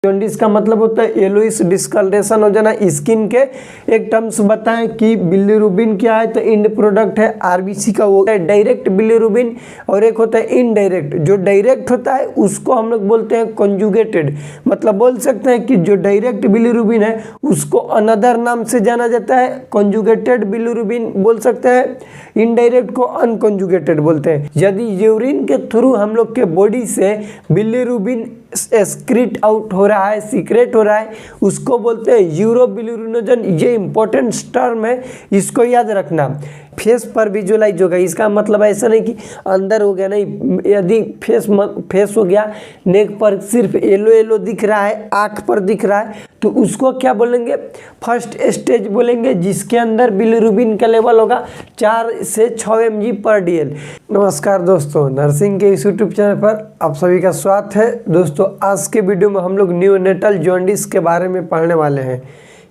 Jaundice का मतलब होता है येलोइश डिस्कलरेशन हो जाना स्किन के। एक टर्म्स बताएं कि बिलीरुबिन क्या है, तो इंड प्रोडक्ट है आरबीसी का, वो है डायरेक्ट बिलीरुबिन, और एक होता है इनडायरेक्ट। जो डायरेक्ट होता है उसको हम लोग बोलते हैं कॉन्जुगेटेड। मतलब बोल सकते हैं कि जो डायरेक्ट बिलीरुबिन है उसको अनदर नाम से जाना जाता है कॉन्जुगेटेड बिलीरुबिन बोल सकते हैं, इनडायरेक्ट को अनकॉन्जुगेटेड बोलते हैं। यदि यूरिन के थ्रू हम लोग के बॉडी से बिलीरुबिन एक्सक्रीट आउट हो रहा है, सीक्रेट हो रहा है, उसको बोलते हैं यूरोबिलिरुबिनोजन। ये इंपॉर्टेंट टर्म है, इसको याद रखना। फेस पर विजुअलाइज होगा, इसका मतलब ऐसा नहीं कि अंदर हो गया, नहीं। यदि फेस हो गया, नेक पर सिर्फ येलो येलो दिख रहा है, आँख पर दिख रहा है, तो उसको क्या बोलेंगे, फर्स्ट स्टेज बोलेंगे, जिसके अंदर बिलीरुबिन का लेवल होगा 4 से 6 mg/dl। नमस्कार दोस्तों, नर्सिंग के इस यूट्यूब चैनल पर आप सभी का स्वागत है। दोस्तों आज के वीडियो में हम लोग नियोनेटल जॉन्डिस के बारे में पढ़ने वाले हैं।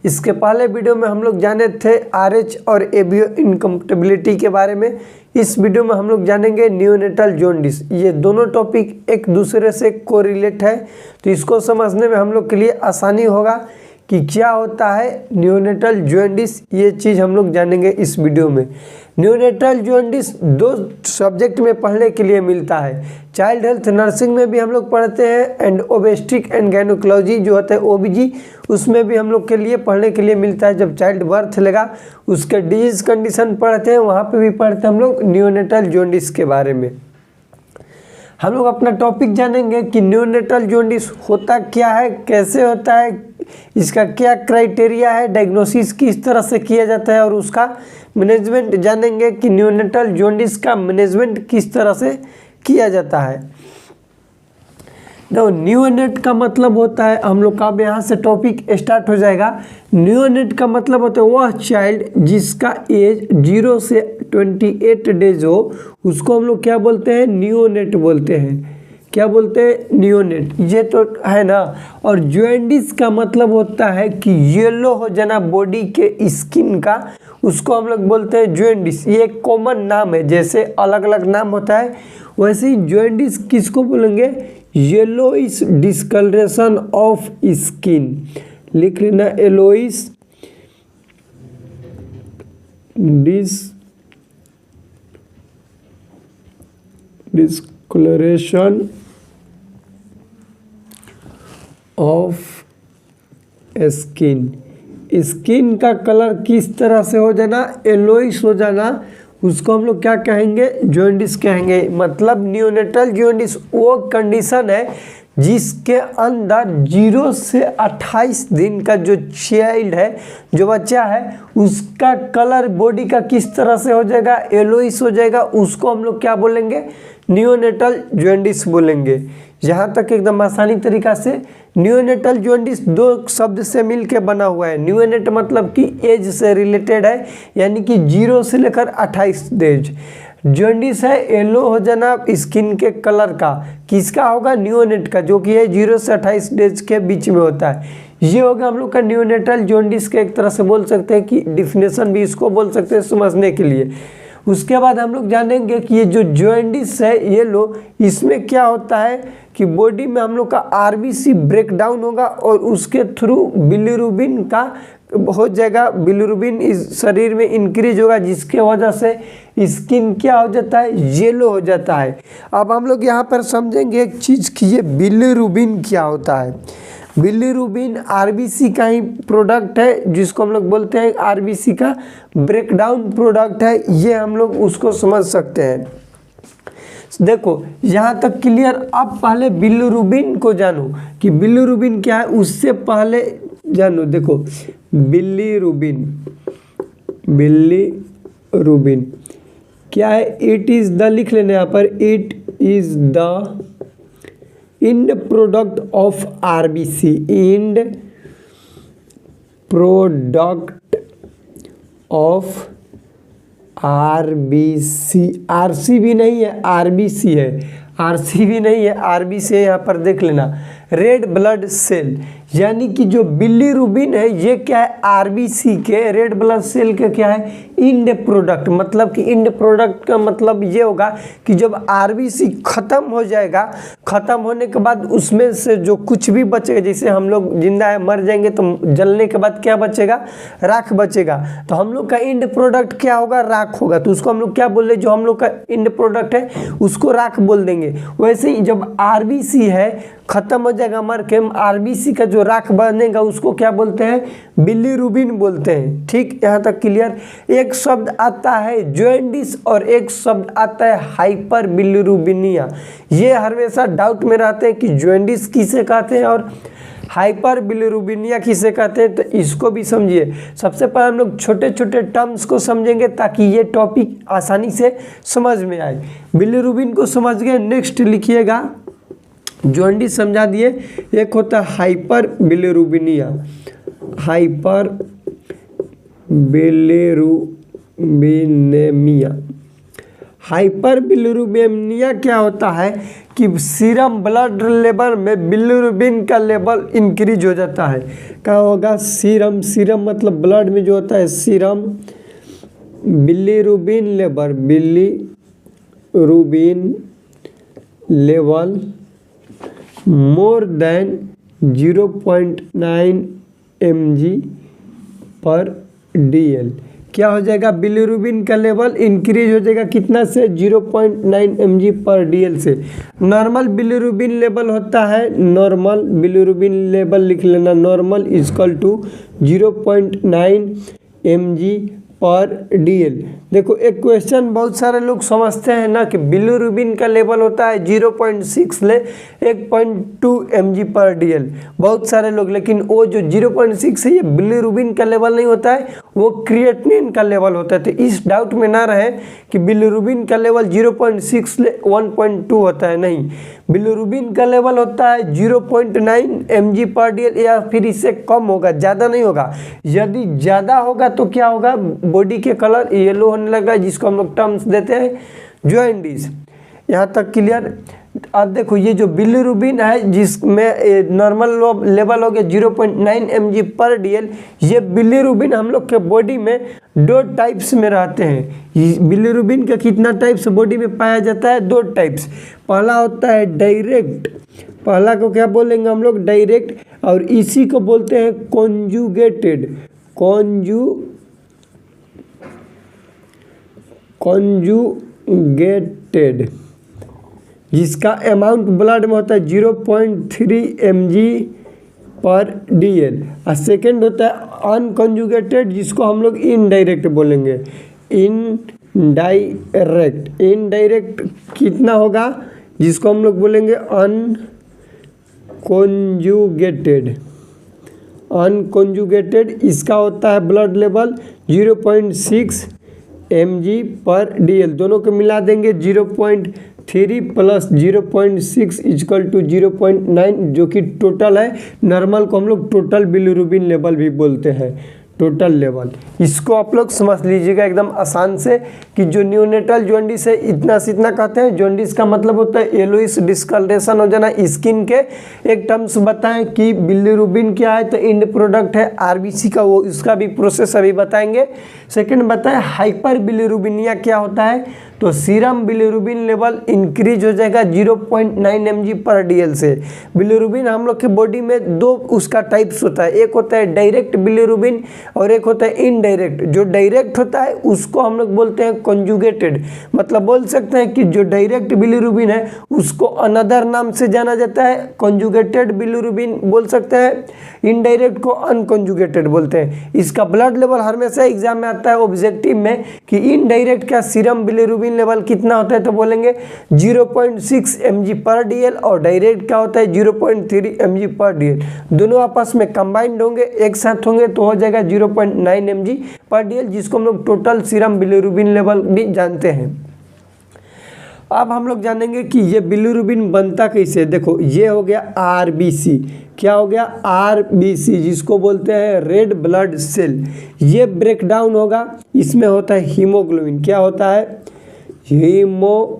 इसके पहले वीडियो में हम लोग जाने थे RH और ABO इनकम्पैटिबिलिटी के बारे में। इस वीडियो में हम लोग जानेंगे नियोनेटल जॉन्डिस। ये दोनों टॉपिक एक दूसरे से कोरिलेट है, तो इसको समझने में हम लोग के लिए आसानी होगा कि क्या होता है नियोनेटल जॉन्डिस। ये चीज़ हम लोग जानेंगे इस वीडियो में। नियोनेटल जॉन्डिस 2 सब्जेक्ट में पढ़ने के लिए मिलता है। चाइल्ड हेल्थ नर्सिंग में भी हम लोग पढ़ते हैं, एंड ओबेस्टिक एंड गायनोकोलॉजी जो होता है OBG, उसमें भी हम लोग के लिए पढ़ने के लिए मिलता है। जब चाइल्ड बर्थ लेगा उसके डिजीज कंडीशन पढ़ते हैं, वहाँ पे भी पढ़ते हैं हम लोग नियोनेटल जॉन्डिस के बारे में। हम लोग अपना टॉपिक जानेंगे कि नियोनेटल जॉन्डिस होता क्या है, कैसे होता है, इसका क्या क्राइटेरिया है, डायग्नोसिस किस तरह से किया जाता है, और उसका मैनेजमेंट जानेंगे कि नियोनेटल जॉन्डिस का मैनेजमेंट किस तरह से किया जाता है। देखो नियोनेट का मतलब होता है, हम लोग का अब यहाँ से टॉपिक स्टार्ट हो जाएगा। नियोनेट का मतलब होता है वह चाइल्ड जिसका एज 0 से 28 डेज हो, उसको हम लोग क्या बोलते हैं, नियोनेट बोलते हैं। क्या बोलते हैं, नियोनेट। ये तो है ना। और जॉन्डिस का मतलब होता है कि येलो हो जाना बॉडी के स्किन का, उसको हम लोग बोलते हैं जॉन्डिस। ये एक कॉमन नाम है, जैसे अलग अलग नाम होता है वैसे ही जॉन्डिस किसको बोलेंगे, येलोइश डिस्कलरेशन ऑफ स्किन। लिख लेना yellowish discolouration of skin. Skin का कलर किस तरह से हो जाना, येलोइश हो जाना, उसको हम लोग क्या कहेंगे, जॉन्डिस कहेंगे। मतलब नियोनेटल जॉन्डिस वो कंडीशन है जिसके अंदर 0 से 28 दिन का जो चाइल्ड है, जो बच्चा है, उसका कलर बॉडी का किस तरह से हो जाएगा, येलोइश हो जाएगा, उसको हम लोग क्या बोलेंगे, नियोनेटल जॉन्डिस बोलेंगे। यहाँ तक एकदम आसानी तरीका से। नियोनेटल जॉन्डिस 2 शब्द से मिलके बना हुआ है। नियोनेट मतलब कि एज से रिलेटेड है, यानी कि 0 से लेकर 28 एज। जॉन्डिस है येलो हो जाना स्किन के कलर का, किसका होगा, नियोनेट का, जो कि है 0 से 28 डेज के बीच में होता है। ये होगा हम लोग का नियोनेटल जॉन्डिस के एक तरह से बोल सकते हैं कि डिफिनेशन भी इसको बोल सकते हैं समझने के लिए। उसके बाद हम लोग जानेंगे कि ये जो जॉन्डिस है येलो, इसमें क्या होता है कि बॉडी में हम लोग का RBC ब्रेकडाउन होगा और उसके थ्रू बिलीरुबिन का हो जाएगा, बिलीरुबिन इस शरीर में इंक्रीज होगा, जिसके वजह से स्किन क्या हो जाता है, येलो हो जाता है। अब हम लोग यहाँ पर समझेंगे एक चीज़ कि ये बिलीरुबिन क्या होता है। बिलीरुबिन RBC का ही प्रोडक्ट है, जिसको हम लोग बोलते हैं RBC का ब्रेकडाउन प्रोडक्ट है। ये हम लोग उसको समझ सकते हैं। देखो यहाँ तक क्लियर। अब पहले बिलीरुबिन को जानो कि बिलीरुबिन क्या है, उससे पहले जानो। देखो बिलीरुबिन क्या है, इट इज़ द, लिख लेना यहाँ पर, it is the end product of RBC। End product of RBC। RC भी नहीं है, RBC है। RC भी नहीं है, RBC है, यहाँ पर देख लेना। रेड ब्लड सेल, यानी कि जो बिलीरुबिन है ये क्या है, आरबीसी के रेड ब्लड सेल के क्या है, इंड प्रोडक्ट। मतलब कि इंड प्रोडक्ट का मतलब ये होगा कि जब आरबीसी खत्म हो जाएगा, खत्म होने के बाद उसमें से जो कुछ भी बचेगा, जैसे हम लोग जिंदा है मर जाएंगे तो जलने के बाद क्या बचेगा, राख बचेगा, तो हम लोग का इंड प्रोडक्ट क्या होगा, राख होगा। तो उसको हम लोग क्या बोल रहे, जो हम लोग का इंड प्रोडक्ट है उसको राख बोल देंगे। वैसे ही जब आरबीसी है खत्म हो जाएगा मर के, आरबीसी का जो राख बनेगा उसको क्या बोलते हैं, बिलीरुबिन बोलते हैं। ठीक, यहाँ तक क्लियर। एक शब्द आता है जॉन्डिस और एक शब्द आता है हाइपर बिलीरुबिनिया। ये हमेशा डाउट में रहते हैं कि जॉन्डिस किसे कहते हैं और हाइपर बिलीरुबिनिया किसे कहते हैं, तो इसको भी समझिए। सबसे पहले हम लोग छोटे छोटे टर्म्स को समझेंगे ताकि ये टॉपिक आसानी से समझ में आए। बिलीरुबिन को समझ गए, नेक्स्ट लिखिएगा, जॉन्डिस समझा दिए। एक होता है हाइपर बिलीरुबिनिया, हाइपर बिलीरुबिनेमिया। हाइपर बिलीरुबिनेमिया क्या होता है कि सीरम ब्लड लेवल में बिलीरुबिन का लेवल इंक्रीज हो जाता है। क्या होगा, सीरम, सीरम मतलब ब्लड में जो होता है serum bilirubin level, bilirubin level more than 0.9 mg/dl। क्या हो जाएगा, बिलीरुबिन का लेवल इंक्रीज हो जाएगा कितना से, 0.9 mg/dl से। नॉर्मल बिलीरुबिन लेवल होता है, नॉर्मल बिलीरुबिन लेवल लिख लेना, नॉर्मल इक्वल टू 0.9 mg/dl। देखो एक क्वेश्चन बहुत सारे लोग समझते हैं ना कि बिलीरुबिन का लेवल होता है 0.6 ले 1.2 mg/dl, बहुत सारे लोग, लेकिन वो जो 0.6 है ये बिलीरुबिन का लेवल नहीं होता है, वो क्रिएटिनिन का लेवल होता है। तो इस डाउट में ना रहे कि बिलीरुबिन का लेवल 0.6 ले 1.2 होता है, नहीं, बिलीरुबिन का लेवल होता है 0.9 mg/dl या फिर इससे कम होगा, ज़्यादा नहीं होगा। यदि ज़्यादा होगा तो क्या होगा, बॉडी के कलर येलो होने लगा, जिसको हम लोग टर्म्स देते हैं जॉन्डिस। यहाँ तक क्लियर। अब देखो ये जो बिलीरुबिन है जिसमें नॉर्मल लेवल हो गया 0.9 mg/dl, ये बिलीरुबिन हम लोग के बॉडी में दो टाइप्स में रहते हैं। बिलीरुबिन का कितना टाइप्स बॉडी में पाया जाता है, दो टाइप्स। पहला होता है डायरेक्ट, पहला को क्या बोलेंगे हम लोग, डायरेक्ट, और इसी को बोलते हैं कॉन्जुगेटेड, कॉन्जुगेटेड, जिसका अमाउंट ब्लड में होता है 0.3 mg/dl। और सेकेंड होता है अनकॉन्जुगेटेड, जिसको हम लोग इनडायरेक्ट बोलेंगे, इनडायरेक्ट। इनडायरेक्ट कितना होगा, जिसको हम लोग बोलेंगे अनकॉन्जुगेटेड। अनकॉन्जुगेटेड इसका होता है ब्लड लेवल 0.6 mg/dl। दोनों को मिला देंगे 0.3 प्लस 0.6 इक्वल टू 0.9, जो कि टोटल है। नॉर्मल को हम लोग टोटल बिलीरुबिन लेवल भी बोलते हैं, टोटल लेवल। इसको आप लोग समझ लीजिएगा एकदम आसान से कि जो न्यूनेटल जॉन्डिस है इतना से इतना कहते हैं। जॉन्डिस का मतलब होता है येलोइश डिस्कलरेशन हो जाना स्किन के। एक टर्म्स बताएं कि बिलीरुबिन क्या है, तो इंड प्रोडक्ट है आरबीसी का, वो इसका भी प्रोसेस अभी बताएंगे। सेकंड बताएं हाइपर बिलीरुबिनिया क्या होता है, तो सीरम बिलीरुबिन लेवल इंक्रीज हो जाएगा 0.9 mg/dl से। बिलीरुबिन हम लोग के बॉडी में दो उसका टाइप्स होता है, एक होता है डायरेक्ट बिलीरुबिन और एक होता है इनडायरेक्ट। जो डायरेक्ट होता है उसको हम लोग बोलते हैं कॉन्जुगेटेड, मतलब बोल सकते हैं कि जो डायरेक्ट बिलीरुबिन है उसको अनदर नाम से जाना जाता है, कॉन्जुगेटेड बिलीरुबिन बोल सकते हैं, इनडायरेक्ट को अनकॉन्जुगेटेड बोलते हैं। इसका ब्लड लेवल हमेशा एग्जाम में आता है ऑब्जेक्टिव में कि इनडायरेक्ट का सीरम बिलीरुबिन लेवल कितना होता है, तो बोलेंगे 0.6 mg/dl, और डायरेक्ट क्या होता है 0.3 mg/dl। दोनों आपस में कंबाइंड होंगे, एक साथ होंगे तो हो जाएगा 0.9 mg/dl, जिसको हम लोग टोटल सीरम बिलीरुबिन लेवल भी जानते हैं। अब हम लोग जानेंगे कि ये बिलीरुबिन बनता कैसे। देखो ये हो गया आरबीसी, क्या हो गया आरबीसी, जिसको बोलते हैं रेड ब्लड सेल। ये ब्रेकडाउन होगा, इसमें होता है हीमोग्लोबिन, क्या होता है हीमोग्लोबिन।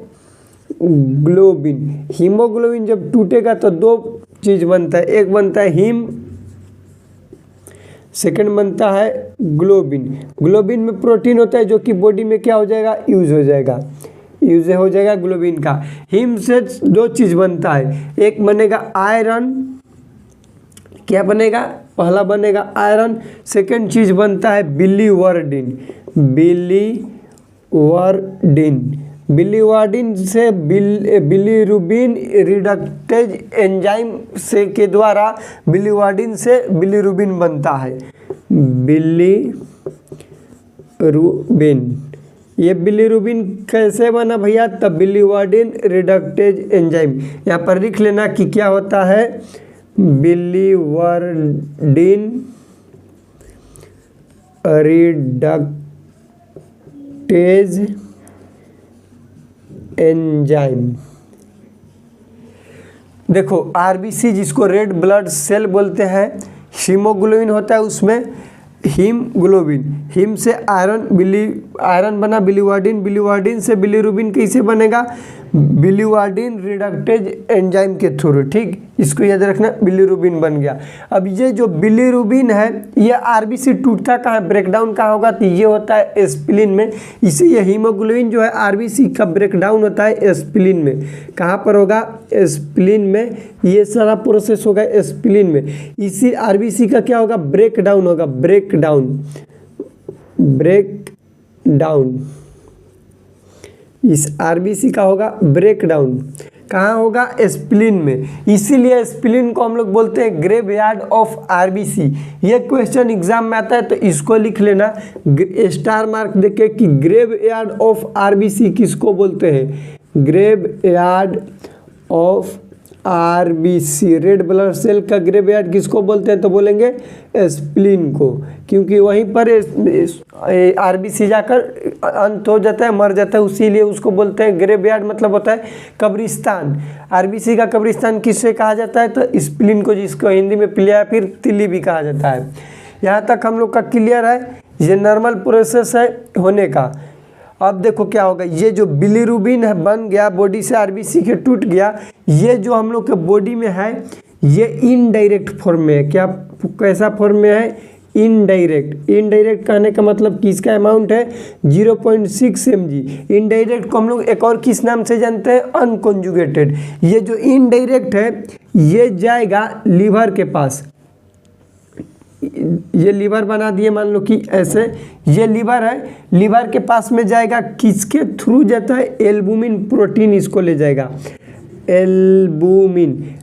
हीमोग्लोबिन जब टूटेगा तो दो चीज़ बनता है, एक बनता है हीम, सेकंड बनता है ग्लोबिन। ग्लोबिन में प्रोटीन होता है जो कि बॉडी में क्या हो जाएगा, यूज हो जाएगा, यूज हो जाएगा ग्लोबिन का। हीम से दो चीज़ बनता है, एक बनेगा आयरन, क्या बनेगा, पहला बनेगा आयरन, सेकंड चीज़ बनता है बिलीवर्डिन। बिलीवर्डिन से बिलीरुबिन रिडक्टेज एंजाइम से के द्वारा बिलीवर्डिन से बिलीरुबिन बनता है। बिलीरुबिन, ये बिलीरुबिन कैसे बना भैया, तब बिलीवर्डिन रिडक्टेज एंजाइम, यहाँ पर लिख लेना कि क्या होता है, बिलीवर्डिन रिडक्टेज एंजाइम। देखो आरबीसी जिसको रेड ब्लड सेल बोलते हैं, हीमोग्लोबिन होता है उसमें, हीमग्लोबिन, हीम से आयरन बना बिलीवर्डिन, बिलीवर्डिन से बिलीरुबिन कैसे बनेगा, बिलीवर्डिन रिडक्टेज एंजाइम के थ्रू, ठीक, इसको याद रखना, बिलीरुबिन बन गया। अब ये जो बिलीरुबिन है ये आरबीसी टूटता कहाँ है, ब्रेकडाउन कहाँ होगा, तो ये होता है एस्पिलिन में। इसी ये हीमोग्लोबिन जो है आरबीसी का ब्रेकडाउन होता है एस्पिलिन में, कहाँ पर होगा, एस्पिलिन में, ये सारा प्रोसेस होगा एस्पिलिन में। इसी आरबीसी का क्या होगा, ब्रेकडाउन होगा, ब्रेकडाउन, इस आरबीसी का होगा ब्रेकडाउन, कहाँ होगा, एस्पिलिन में। इसीलिए एस्पिलिन को हम लोग बोलते हैं ग्रेवयार्ड ऑफ आरबीसी। ये क्वेश्चन एग्जाम में आता है तो इसको लिख लेना स्टार मार्क देके कि ग्रेवयार्ड ऑफ आरबीसी किसको बोलते हैं, graveyard of RBC, red blood cell का ग्रेवयार्ड किसको बोलते हैं, तो बोलेंगे एस्पिलिन को, क्योंकि वहीं पर आरबीसी जाकर अंत हो जाता है, मर जाता है, उसीलिए उसको बोलते हैं ग्रेवयार्ड, मतलब होता है कब्रिस्तान। आरबीसी का कब्रिस्तान किससे कहा जाता है, तो स्प्लीन को, जिसको हिंदी में पीलिया या फिर तिल्ली भी कहा जाता है। यहाँ तक हम लोग का क्लियर है, ये नॉर्मल प्रोसेस है होने का। अब देखो क्या होगा, ये जो बिलीरुबिन है बन गया बॉडी से, आरबीसी के टूट गया, ये जो हम लोग के बॉडी में है ये इनडायरेक्ट फॉर्म में है, क्या कैसा फॉर्म में है, इनडायरेक्ट। इनडायरेक्ट कहने का मतलब कि इसका अमाउंट है 0.6 mg। इनडायरेक्ट को हम लोग एक और किस नाम से जानते हैं, अनकॉन्जुगेटेड। ये जो इनडायरेक्ट है ये जाएगा लीवर के पास, ये लीवर बना दिए मान लो कि ऐसे, ये लीवर है, लीवर के पास में जाएगा, किसके थ्रू जाता है, एल्बुमिन प्रोटीन इसको ले जाएगा, एल्बुमिन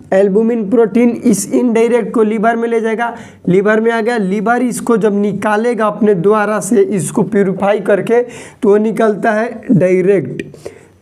प्रोटीन इस इनडायरेक्ट को लीवर में ले जाएगा, लीवर में आ गया, लीवर इसको जब निकालेगा अपने द्वारा से, इसको प्यूरिफाई करके, तो वो निकलता है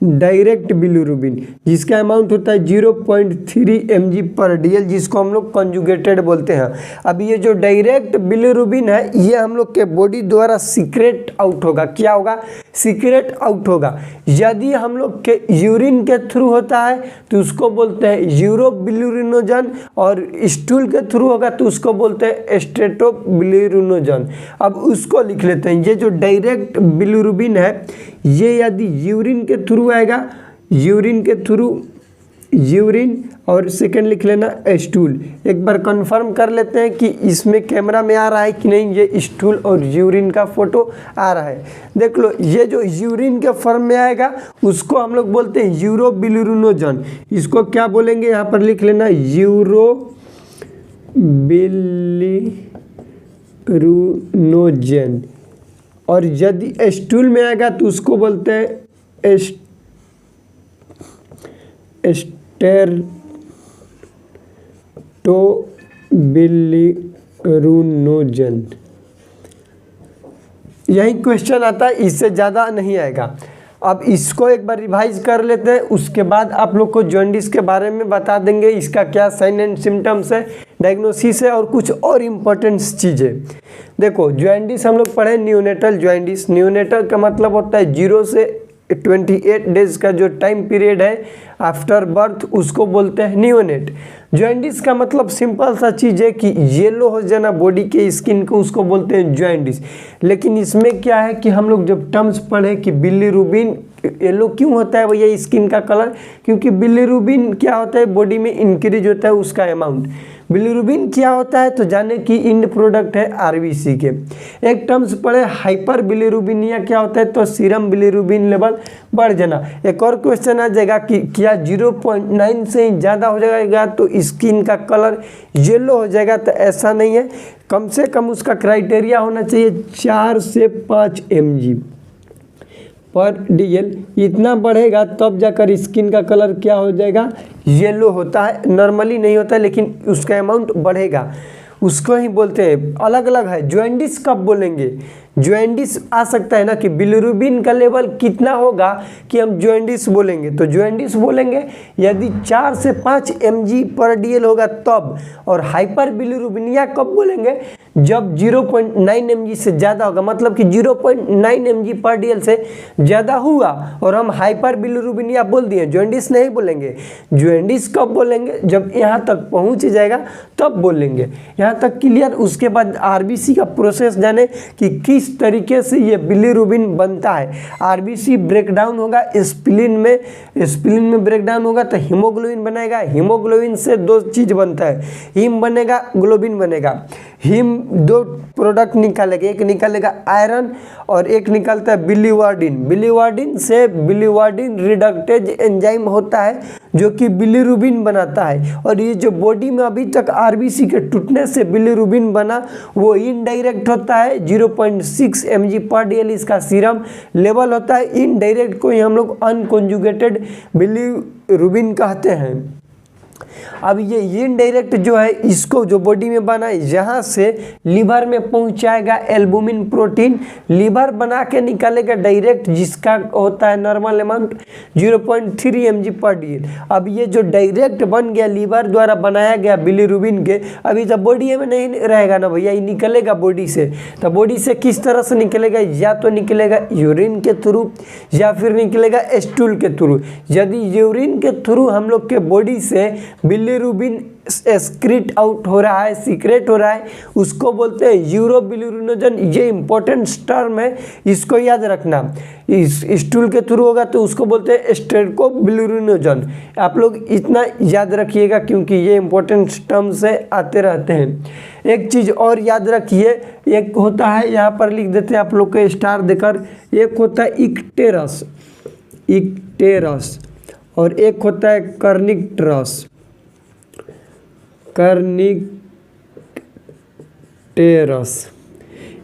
डायरेक्ट बिलीरुबिन, जिसका अमाउंट होता है 0.3 mg पर DL, जिसको हम लोग कंजुगेटेड बोलते हैं। अब ये जो डायरेक्ट बिलीरुबिन है ये हम लोग के बॉडी द्वारा सीक्रेट आउट होगा, क्या होगा, सीक्रेट आउट होगा। यदि हम लोग के यूरिन के थ्रू होता है तो उसको बोलते हैं यूरोबिलिरुबिनोजन, और स्टूल के थ्रू होगा तो उसको बोलते हैं स्ट्रेटोबिलिरुबिनोजन। अब उसको लिख लेते हैं, ये जो डायरेक्ट बिलीरुबिन है ये यदि यूरिन के थ्रू आएगा, यूरिन के थ्रू, यूरिन, और सेकंड लिख लेना स्टूल। एक बार कंफर्म कर लेते हैं कि इसमें कैमरा में आ रहा है कि नहीं, ये स्टूल और यूरिन का फोटो आ रहा है, देख लो। ये जो यूरिन के फॉर्म में आएगा उसको हम लोग बोलते हैं यूरोबिलिरुबिनोजन, इसको क्या बोलेंगे, यहाँ पर लिख लेना यूरोबिलिरुबिनोजन। और यदि स्टूल में आएगा तो उसको बोलते हैं स्टेरोबिलिरुबिनोजन। यही क्वेश्चन आता है, इससे ज़्यादा नहीं आएगा। अब इसको एक बार रिवाइज कर लेते हैं, उसके बाद आप लोग को जॉन्डिस के बारे में बता देंगे, इसका क्या साइन एंड सिम्टम्स है, डायग्नोसिस है और कुछ और इम्पोर्टेंट चीज़ें। देखो जॉन्डिस हम लोग पढ़े, न्यूनेटल जॉन्डिस। न्यूनेटल का मतलब होता है 0 से 28 डेज का जो टाइम पीरियड है आफ्टर बर्थ, उसको बोलते हैं न्यूनेट। जॉन्डिस का मतलब सिंपल सा चीज़ है कि येलो हो जाना बॉडी के स्किन को, उसको बोलते हैं जॉन्डिस। लेकिन इसमें क्या है कि हम लोग जब टर्म्स पढ़े कि बिलीरुबिन येलो क्यों होता है भैया स्किन का कलर? क्योंकि बिलिरुबिन क्या होता है बॉडी में इंक्रीज होता है उसका अमाउंट। बिलिरुबिन क्या होता है तो जाने कि इंड प्रोडक्ट है आरबीसी के। एक टर्म्स पढ़े हाइपर बिलिरुबिनिया क्या होता है तो सीरम बिलिरुबिन लेवल बढ़ जाना। एक और क्वेश्चन आ जाएगा कि क्या 0.9 से ज़्यादा हो जाएगा तो स्किन का कलर येलो हो जाएगा, तो ऐसा नहीं है। कम से कम उसका क्राइटेरिया होना चाहिए 4 से 5 mg पर DL, इतना बढ़ेगा तब जाकर स्किन का कलर क्या हो जाएगा येलो होता है। नॉर्मली नहीं होता है लेकिन उसका अमाउंट बढ़ेगा, उसको ही बोलते हैं। अलग अलग है। जॉन्डिस कब बोलेंगे? जॉन्डिस आ सकता है ना कि बिलिरुबिन का लेवल कितना होगा कि हम जॉन्डिस बोलेंगे, तो जॉन्डिस बोलेंगे यदि 4 से 5 mg पर DL होगा तब। और हाइपर बिलिरुबिनिया कब बोलेंगे? जब 0.9 mg से ज़्यादा होगा, मतलब कि 0.9 mg पर DL से ज़्यादा हुआ और हम हाइपर बिलिरुबिनिया बोल दिए, जॉन्डिस नहीं बोलेंगे। जॉन्डिस कब बोलेंगे? जब यहाँ तक पहुँच जाएगा तब बोलेंगे। यहाँ तक क्लियर? उसके बाद आरबीसी का प्रोसेस जाने कि किस तरीके से ये बिलिरुबिन बनता है। आरबीसी ब्रेकडाउन होगा स्प्लीन में, स्प्लीन में ब्रेकडाउन होगा तो हीमोग्लोबिन बनेगा। हीमोग्लोबिन से दो चीज बनता है, हीम बनेगा, ग्लोबिन बनेगा। हीम दो प्रोडक्ट निकालेगा, एक निकालेगा आयरन और एक निकलता है बिलीवर्डिन। बिलीवर्डिन से बिलीवर्डिन रिडक्टेज एंजाइम होता है जो कि बिलिरुबिन बनाता है। और ये जो बॉडी में अभी तक आरबीसी के टूटने से बिलिरुबिन बना वो इनडायरेक्ट होता है। 0.6 mg पर DL इसका सीरम लेवल होता है। इनडायरेक्ट को ही हम लोग अनकॉन्जुगेटेड बिलिरुबिन कहते हैं। अब ये इनडायरेक्ट जो है इसको जो बॉडी में बना है यहाँ से लीवर में पहुंचाएगा एल्बुमिन प्रोटीन, लीवर बना के निकालेगा डायरेक्ट, जिसका होता है नॉर्मल अमाउंट 0.3 mg पर DL। अब ये जो डायरेक्ट बन गया लीवर द्वारा बनाया गया बिलिरुबिन के, अभी तो बॉडी में नहीं रहेगा ना भैया, ये निकलेगा बॉडी से। तो बॉडी से किस तरह से निकलेगा? या तो निकलेगा यूरिन के थ्रू या फिर निकलेगा स्टूल के थ्रू। यदि यूरिन के थ्रू हम लोग के बॉडी से बिलिरुबिन एक्सक्रीट आउट हो रहा है, सीक्रेट हो रहा है, उसको बोलते हैं यूरोबिलिरुबिनोजन। ये इंपॉर्टेंट टर्म है, इसको याद रखना। इस स्टूल के थ्रू होगा तो उसको बोलते हैं स्टेरकोबिलिरुबिनोजन। आप लोग इतना याद रखिएगा क्योंकि ये इंपॉर्टेंट टर्म से आते रहते हैं। एक चीज़ और याद रखिए, एक होता है यहाँ पर लिख देते हैं आप लोग को स्टार देकर, एक होता है इक्टेरस, इक्टेरस, और एक होता है कर्निक्टरस, कर्निक्टेरस।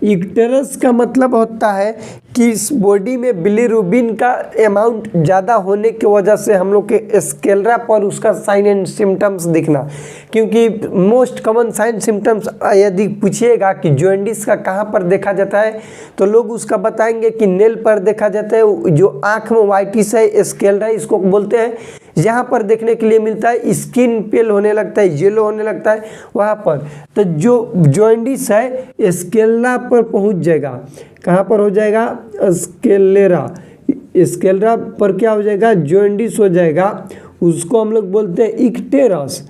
इक्टेरस का मतलब होता है कि इस बॉडी में बिलिरुबिन का अमाउंट ज़्यादा होने की वजह से हम लोग के स्केलरा पर उसका साइन एंड सिम्टम्स दिखना। क्योंकि मोस्ट कॉमन साइन सिम्टम्स यदि पूछिएगा कि जॉन्डिस का कहाँ पर देखा जाता है तो लोग उसका बताएंगे कि नेल पर देखा जाता है, जो आँख में वाइटिस है, स्केलरा इसको बोलते हैं, यहाँ पर देखने के लिए मिलता है। स्किन पेल होने लगता है, येलो होने लगता है वहाँ पर। तो जो जॉन्डिस है स्केलरा पर पहुँच जाएगा। कहाँ पर हो जाएगा? स्केलेरा, स्केलरा पर क्या हो जाएगा? जॉन्डिस हो जाएगा, उसको हम लोग बोलते हैं इक्टेरस।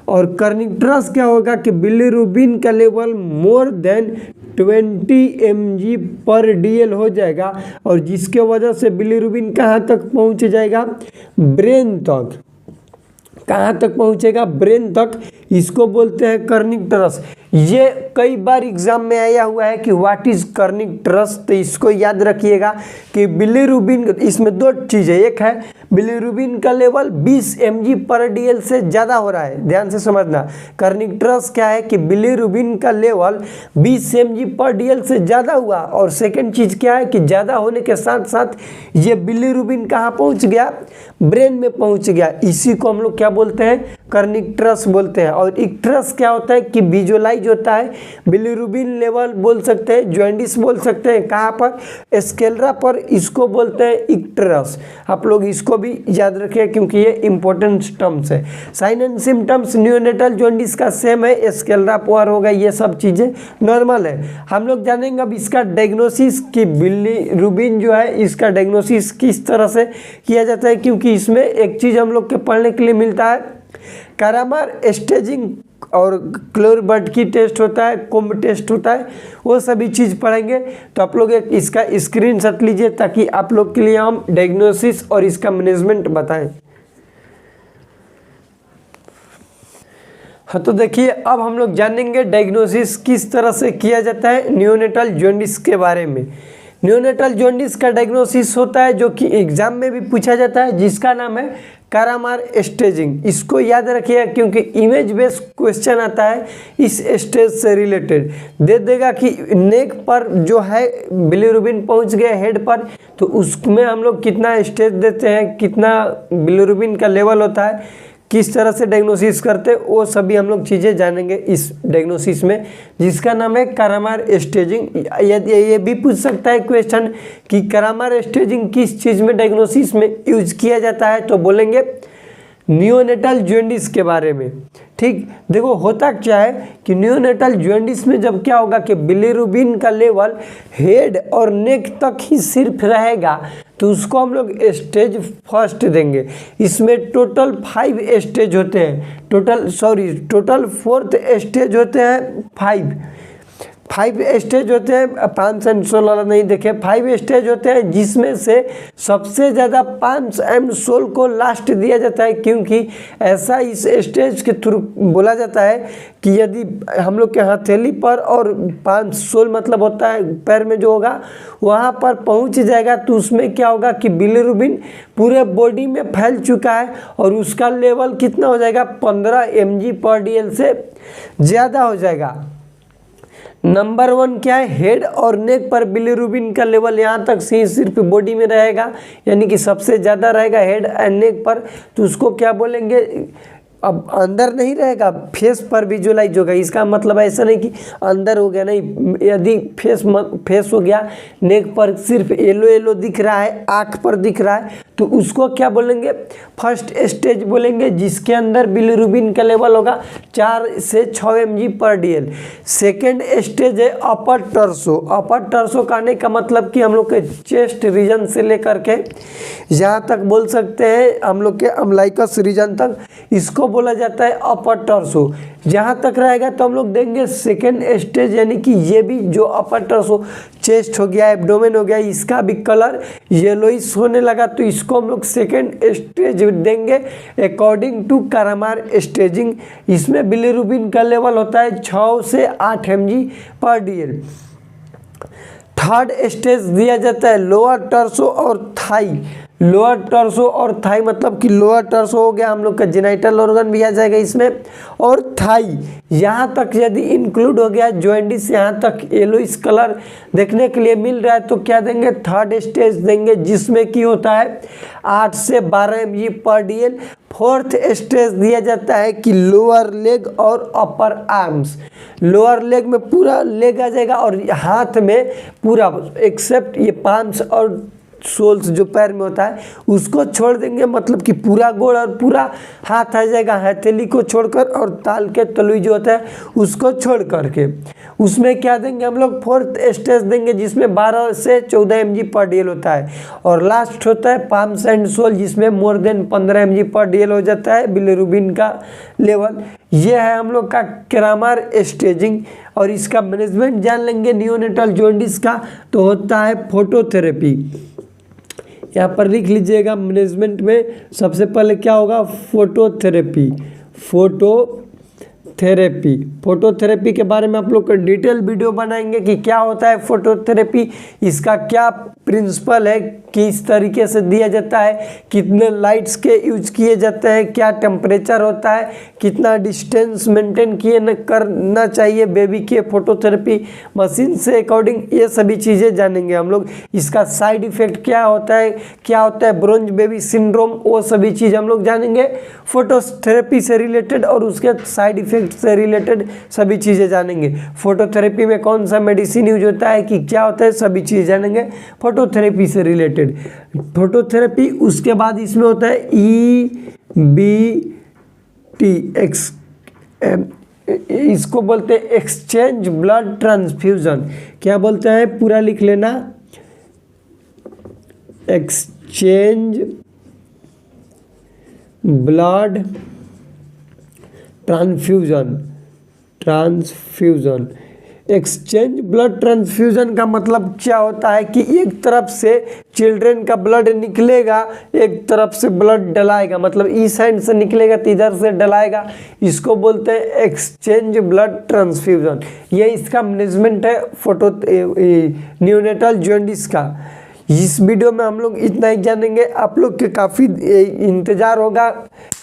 और कर्निक्टरस क्या होगा कि बिलिरुबिन का लेवल मोर देन 20 mg पर DL हो जाएगा, और जिसके वजह से बिलिरुबिन कहाँ तक पहुँच जाएगा? ब्रेन तक। कहाँ तक पहुँचेगा? ब्रेन तक। इसको बोलते हैं कर्निक्टरस। ये कई बार एग्जाम में आया हुआ है कि व्हाट इज कर्निक्टरस, तो इसको याद रखिएगा कि बिलिरुबिन, इसमें दो चीज़ें, एक है बिलिरुबिन का लेवल 20 mg पर DL से ज़्यादा हो रहा है, ध्यान से समझना। कर्निक्टरस क्या है कि बिलिरुबिन का लेवल 20 mg पर DL से ज़्यादा हुआ, और सेकंड चीज़ क्या है कि ज़्यादा होने के साथ साथ ये बिलिरुबिन कहाँ पहुँच गया? ब्रेन में पहुँच गया। इसी को हम लोग क्या बोलते हैं? कर्निक्टरस बोलते हैं। और इक्टेरस क्या होता है कि विजुअलाइज होता है। बिलिरुबिन लेवल बोल सकते हैं, जॉन्डिस बोल सकते हैं, कहाँ पर? स्केलरा पर, इसको बोलते हैं इक्टेरस। आप लोग इसको भी याद रखें क्योंकि ये इंपॉर्टेंट टर्म्स है। Sign and symptoms neonatal jaundice का सेम है, स्केलरा पर होगा, ये सब चीज़ें नॉर्मल है। हम लोग जानेंगे अब इसका डायग्नोसिस कि बिलिरुबिन जो है इसका डायग्नोसिस किस तरह से किया जाता है, क्योंकि इसमें एक चीज़ हम लोग के पढ़ने के लिए मिलता है, कारामार स्टेजिंग और क्लोरबर्ट टेस्ट होता है, कोम्ब टेस्ट होता है, वो सभी चीज़ पढ़ेंगे। तो आप लोग एक इसका स्क्रीनशॉट लीजिए ताकि आप लोग के लिए हम डायग्नोसिस और इसका मैनेजमेंट बताएं। हाँ, तो देखिए अब हम लोग जानेंगे डायग्नोसिस किस तरह से किया जाता है नियोनेटल जॉन्डिस के बारे में। नियोनेटल जॉन्डिस का डायग्नोसिस होता है जो कि एग्जाम में भी पूछा जाता है, जिसका नाम है कारामार स्टेजिंग। इसको याद रखिएगा क्योंकि इमेज बेस्ड क्वेश्चन आता है इस स्टेज से रिलेटेड। दे देगा कि नेक पर जो है बिलिरुबिन पहुंच गया हेड पर, तो उसमें हम लोग कितना स्टेज देते हैं, कितना बिलिरुबिन का लेवल होता है, किस तरह से डायग्नोसिस करते, वो सभी हम लोग चीज़ें जानेंगे इस डायग्नोसिस में, जिसका नाम है कारामार स्टेजिंग। ये भी पूछ सकता है क्वेश्चन कि कारामार स्टेजिंग किस चीज़ में डायग्नोसिस में यूज किया जाता है, तो बोलेंगे नियोनेटल जॉन्डिस के बारे में। ठीक, देखो होता क्या है कि नियोनेटल जॉन्डिस में जब क्या होगा कि बिलिरुबिन का लेवल हेड और नेक तक ही सिर्फ रहेगा, तो उसको हम लोग स्टेज फर्स्ट देंगे। इसमें टोटल 5 स्टेज होते हैं, टोटल 4th स्टेज होते हैं 5 स्टेज होते हैं। 5 एंड 16 वाला नहीं देखे, 5 स्टेज होते हैं, जिसमें से सबसे ज़्यादा 5 एंड 16 को लास्ट दिया जाता है, क्योंकि ऐसा इस स्टेज के थ्रू बोला जाता है कि यदि हम लोग के हथेली पर और 5-16 मतलब होता है पैर में जो होगा वहाँ पर पहुँच जाएगा, तो उसमें क्या होगा कि बिलिरुबिन पूरे बॉडी में फैल चुका है और उसका लेवल कितना हो जाएगा 15 mg/dl से ज़्यादा हो जाएगा। नंबर 1 क्या है, हेड और नेक पर बिलिरुबिन का लेवल यहाँ तक से सिर्फ बॉडी में रहेगा, यानी कि सबसे ज़्यादा रहेगा हेड एंड नेक पर, तो उसको क्या बोलेंगे, अब अंदर नहीं रहेगा, फेस पर विजुअलाइज होगा। इसका मतलब ऐसा नहीं कि अंदर हो गया, नहीं, यदि फेस हो गया, नेक पर सिर्फ येलो दिख रहा है, आँख पर दिख रहा है, तो उसको क्या बोलेंगे, फर्स्ट स्टेज बोलेंगे, जिसके अंदर बिलिरुबिन का लेवल होगा 4 से 6 mg/dl। सेकेंड स्टेज है अपर टर्सो। अपर टर्सो कहने का मतलब कि हम लोग के चेस्ट रीजन से लेकर के यहाँ तक बोल सकते हैं हम लोग के अम्बलाइकस रीजन तक, इसको बोला जाता है अपर टर्सो। जहाँ तक रहेगा तो हम लोग देंगे सेकेंड स्टेज, यानी कि ये भी जो अपर टर्सो, चेस्ट हो गया, एब्डोमेन हो गया, इसका भी कलर येलोइश होने लगा, तो इसको हम लोग सेकेंड स्टेज देंगे अकॉर्डिंग टू कारामार स्टेजिंग। इसमें बिलिरुबिन का लेवल होता है 6 से 8 mg/dl। थर्ड स्टेज दिया जाता है लोअर टर्सो और थाई। लोअर टर्सो और थाई मतलब कि लोअर टर्सो हो गया, हम लोग का जेनाइटल ऑर्गन भी आ जाएगा इसमें, और थाई यहाँ तक यदि इंक्लूड हो गया जॉइंडिस, यहाँ तक येलोइश कलर देखने के लिए मिल रहा है, तो क्या देंगे, थर्ड स्टेज देंगे, जिसमें की होता है 8 से 12 mg/dl। फोर्थ स्टेज दिया जाता है कि लोअर लेग और अपर आर्म्स। लोअर लेग में पूरा लेग आ जाएगा और हाथ में पूरा, एक्सेप्ट ये पाम्स और सोल्स जो पैर में होता है उसको छोड़ देंगे, मतलब कि पूरा गोड़ और पूरा हाथ आ जाएगा, हथेली को छोड़कर, और ताल के तलुई जो होता है उसको छोड़ करके। उसमें क्या देंगे हम लोग, फोर्थ स्टेज देंगे, जिसमें 12 से 14 mg/dl होता है, और लास्ट होता है पाम्स एंड सोल, जिसमें मोर देन 15 mg/dl हो जाता है बिलिरुबिन का लेवल। ये है हम लोग का कारामार स्टेजिंग। और इसका मैनेजमेंट जान लेंगे नियोनेटल जॉन्डिस का, तो होता है फोटोथेरेपी। यहाँ पर लिख लीजिएगा, मैनेजमेंट में सबसे पहले क्या होगा, फोटोथेरेपी। फोटोथेरेपी के बारे में आप लोग का डिटेल वीडियो बनाएंगे कि क्या होता है फोटोथेरेपी, इसका क्या प्रिंसिपल है, किस तरीके से दिया जाता है, कितने लाइट्स के यूज किए जाते हैं, क्या टेम्परेचर होता है, कितना डिस्टेंस मेंटेन करना चाहिए बेबी के फोटोथेरेपी मशीन से अकॉर्डिंग, ये सभी चीज़ें जानेंगे हम लोग। इसका साइड इफेक्ट क्या होता है ब्रोंज बेबी सिंड्रोम, वो सभी चीज़ हम लोग जानेंगे फोटोथेरेपी से रिलेटेड, और उसके साइड इफेक्ट से रिलेटेड सभी चीज़ें जानेंगे। फोटोथेरेपी में कौन सा मेडिसिन यूज होता है, कि क्या होता है, सभी चीज़ जानेंगे फोटोथेरेपी से रिलेटेड। फोटोथेरेपी, उसके बाद इसमें होता है EBT, इसको बोलते हैं एक्सचेंज ब्लड ट्रांसफ्यूजन। क्या बोलते हैं, पूरा लिख लेना, exchange blood transfusion. Transfusion. Exchange blood transfusion का मतलब क्या होता है कि एक तरफ से चिल्ड्रन का ब्लड निकलेगा, एक तरफ से ब्लड डलाएगा, मतलब इस साइड से निकलेगा तो इधर से डलाएगा, इसको बोलते हैं एक्सचेंज ब्लड ट्रांसफ्यूजन। ये इसका मैनेजमेंट है न्यूनेटल जॉन्डिस का। इस वीडियो में हम लोग इतना ही जानेंगे। आप लोग के काफ़ी इंतज़ार होगा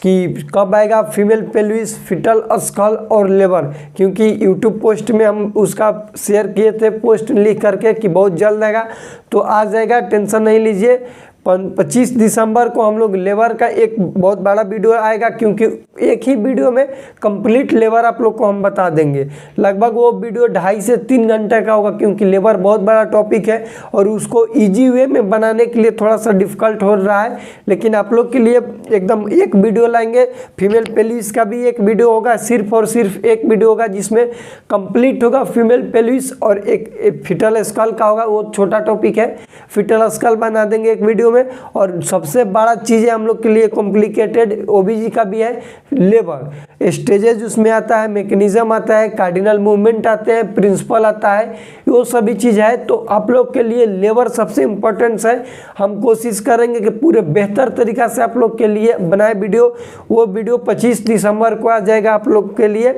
कि कब आएगा फीमेल पेल्विस, फिटल स्कल और लेबर, क्योंकि यूट्यूब पोस्ट में हम उसका शेयर किए थे पोस्ट लिख करके कि बहुत जल्द आएगा, तो आ जाएगा, टेंशन नहीं लीजिए। 25 दिसंबर को हम लोग लेबर का एक बहुत बड़ा वीडियो आएगा, क्योंकि एक ही वीडियो में कंप्लीट लेबर आप लोग को हम बता देंगे। लगभग वो वीडियो 2.5 से 3 घंटे का होगा, क्योंकि लेबर बहुत बड़ा टॉपिक है और उसको इजी वे में बनाने के लिए थोड़ा सा डिफ़िकल्ट हो रहा है, लेकिन आप लोग के लिए एकदम एक वीडियो लाएंगे। फीमेल पेल्विस का भी एक वीडियो होगा, सिर्फ और सिर्फ एक वीडियो होगा जिसमें कंप्लीट होगा फीमेल पेल्विस, और एक फिटल स्कल का होगा, वो छोटा टॉपिक है, फिटल स्कल बना देंगे एक वीडियो में। और सबसे बड़ा चीज़ है हम लोग के लिए कॉम्प्लिकेटेड ओबीजी का भी है, लेबर स्टेजेज उसमें आता है, मैकेनिज्म आता है, कार्डिनल मूवमेंट आते हैं, प्रिंसिपल आता है, वो सभी चीज़ है। तो आप लोग के लिए लेबर सबसे इम्पोर्टेंट है। हम कोशिश करेंगे कि पूरे बेहतर तरीक़ा से आप लोग के लिए बनाए वीडियो। वो वीडियो 25 दिसंबर को आ जाएगा आप लोग के लिए।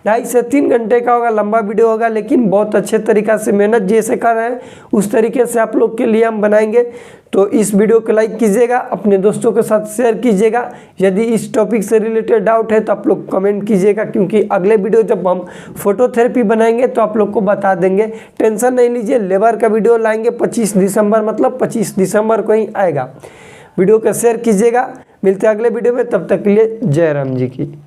2.5 से 3 घंटे का होगा, लंबा वीडियो होगा, लेकिन बहुत अच्छे तरीक़ा से मेहनत जैसे कर रहे हैं उस तरीके से आप लोग के लिए हम बनाएंगे। तो इस वीडियो को लाइक कीजिएगा, अपने दोस्तों के साथ शेयर कीजिएगा। यदि इस टॉपिक से रिलेटेड डाउट है तो आप लोग कमेंट कीजिएगा, क्योंकि अगले वीडियो जब हम फोटोथेरेपी बनाएंगे तो आप लोग को बता देंगे। टेंशन नहीं लीजिए, लेबर का वीडियो लाएंगे 25 दिसंबर, मतलब 25 दिसंबर को ही आएगा। वीडियो को शेयर कीजिएगा। मिलते हैं अगले वीडियो में, तब तक के लिए जय राम जी की।